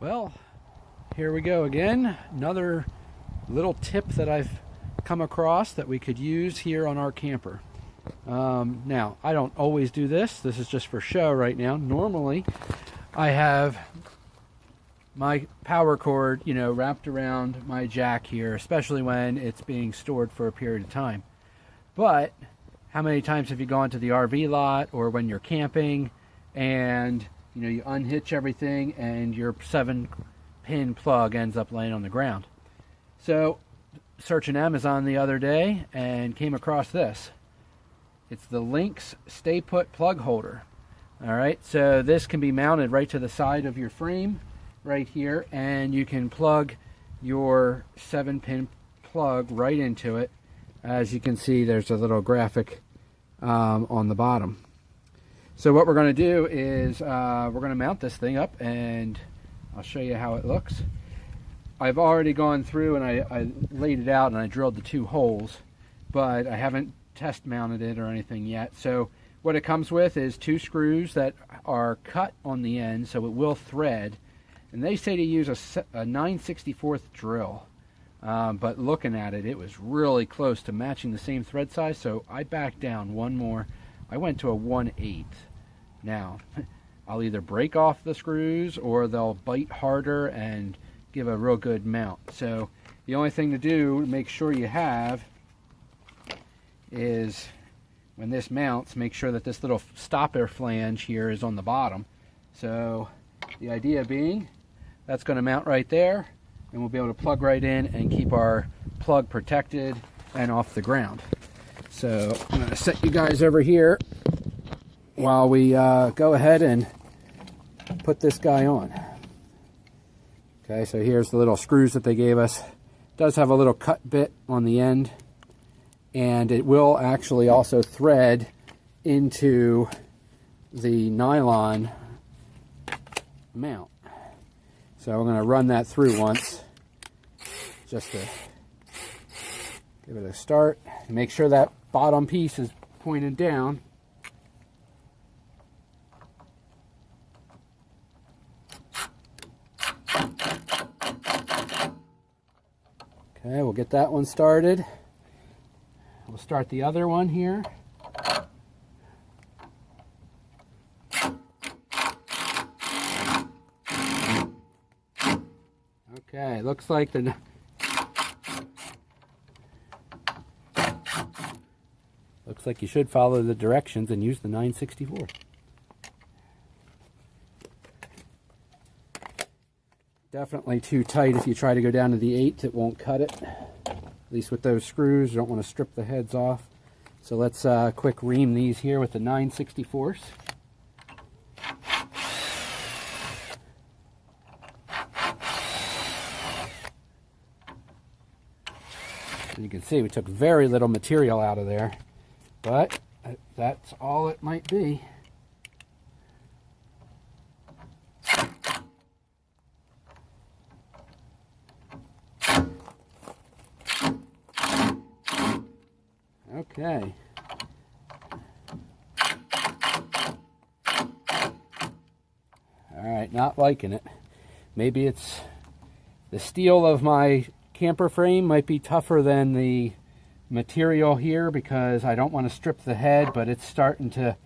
Well, here we go again. Another little tip that I've come across that we could use here on our camper. Now, I don't always do this. This is just for show right now. Normally, I have my power cord, wrapped around my jack here, especially when it's being stored for a period of time. But how many times have you gone to the RV lot or when you're camping and you unhitch everything and your 7-pin plug ends up laying on the ground? So, searching Amazon the other day and came across this. It's the Lynx Stay Put plug holder. Alright, so this can be mounted right to the side of your frame right here, and you can plug your 7-pin plug right into it. As you can see, there's a little graphic on the bottom. So what we're going to do is we're going to mount this thing up, and I'll show you how it looks. I've already gone through and I laid it out and I drilled the 2 holes, but I haven't test mounted it or anything yet. So what it comes with is 2 screws that are cut on the end so it will thread, and they say to use a 9/64 drill, but looking at it, it was really close to matching the same thread size, so I backed down one more. I went to a 1/8. Now I'll either break off the screws or they'll bite harder and give a real good mount. So the only thing to do to make sure you have is, when this mounts, make sure that this little stopper flange here is on the bottom. So the idea being, that's going to mount right there, and we'll be able to plug right in and keep our plug protected and off the ground. So I'm going to set you guys over here while we go ahead and put this guy on. Okay, so here's the little screws that they gave us. It does have a little cut bit on the end, and it will actually also thread into the nylon mount. So I'm going to run that through once just to give it a start. Make sure that bottom piece is pointed down. Okay, we'll get that one started. We'll start the other one here. Okay, looks like you should follow the directions and use the 9/64. Definitely too tight. If you try to go down to the 8, it won't cut it. At least with those screws, you don't want to strip the heads off. So let's quick ream these here with the 9/64. And you can see we took very little material out of there, but that's all it might be. Okay. Alright, not liking it. Maybe it's the steel of my camper frame might be tougher than the material here, because I don't want to strip the head, but it's starting to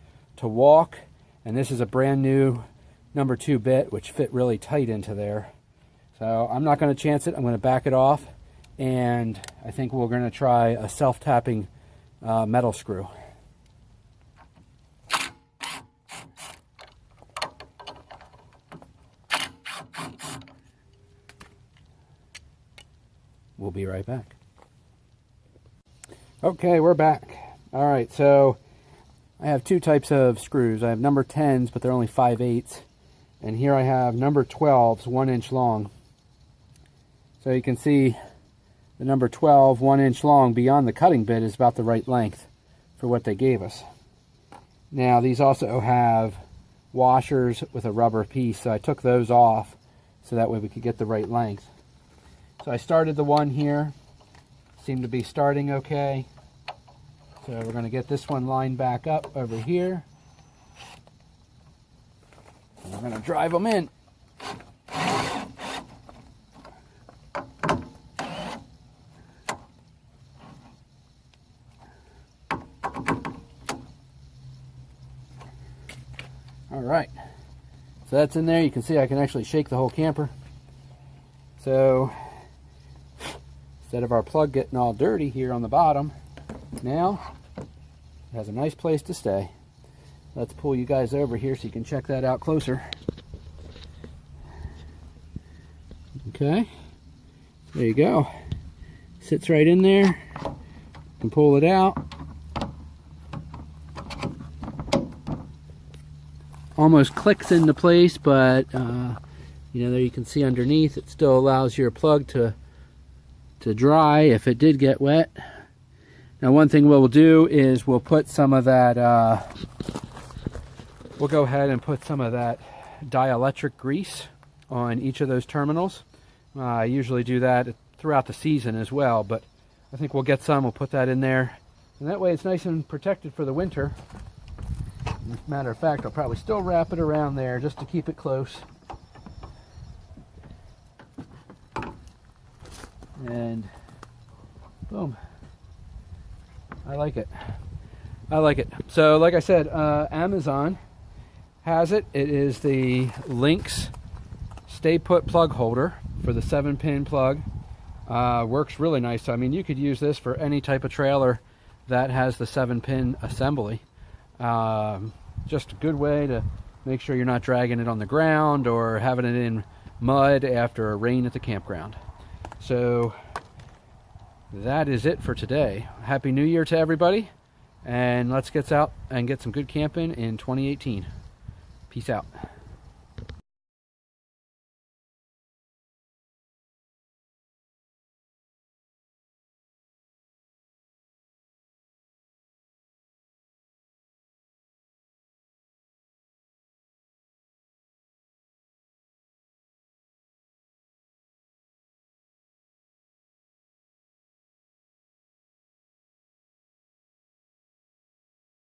walk, and this is a brand new number 2 bit which fit really tight into there. So I'm not going to chance it. I'm going to back it off, and I think we're going to try a self-tapping metal screw. We'll be right back. Okay, we're back. Alright, so I have 2 types of screws. I have number 10s, but they're only 5/8. And here I have number 12s, 1 inch long. So you can see the number 12, 1 inch long, beyond the cutting bit, is about the right length for what they gave us. Now, these also have washers with a rubber piece, so I took those off so that way we could get the right length. So I started the one here, seemed to be starting okay. So we're going to get this one lined back up over here. And we're going to drive them in. So that's in there. You can see I can actually shake the whole camper. So instead of our plug getting all dirty here on the bottom, now it has a nice place to stay. Let's pull you guys over here so you can check that out closer. Okay, there you go. Sits right in there. You can pull it out. Almost clicks into place, but you know, there you can see underneath it still allows your plug to dry if it did get wet. Now one thing we'll do is we'll put some of that we'll go ahead and put some of that dielectric grease on each of those terminals. I usually do that throughout the season as well, but I think we'll get some, we'll put that in there, and that way it's nice and protected for the winter. As a matter of fact, I'll probably still wrap it around there just to keep it close. And boom. I like it. I like it. So like I said, Amazon has it. It is the Lynx Stay Put plug holder for the 7-pin plug. Works really nice. I mean, you could use this for any type of trailer that has the 7-pin assembly. Just a good way to make sure you're not dragging it on the ground or having it in mud after a rain at the campground. So that is it for today. Happy New Year to everybody, and let's get out and get some good camping in 2018. Peace out.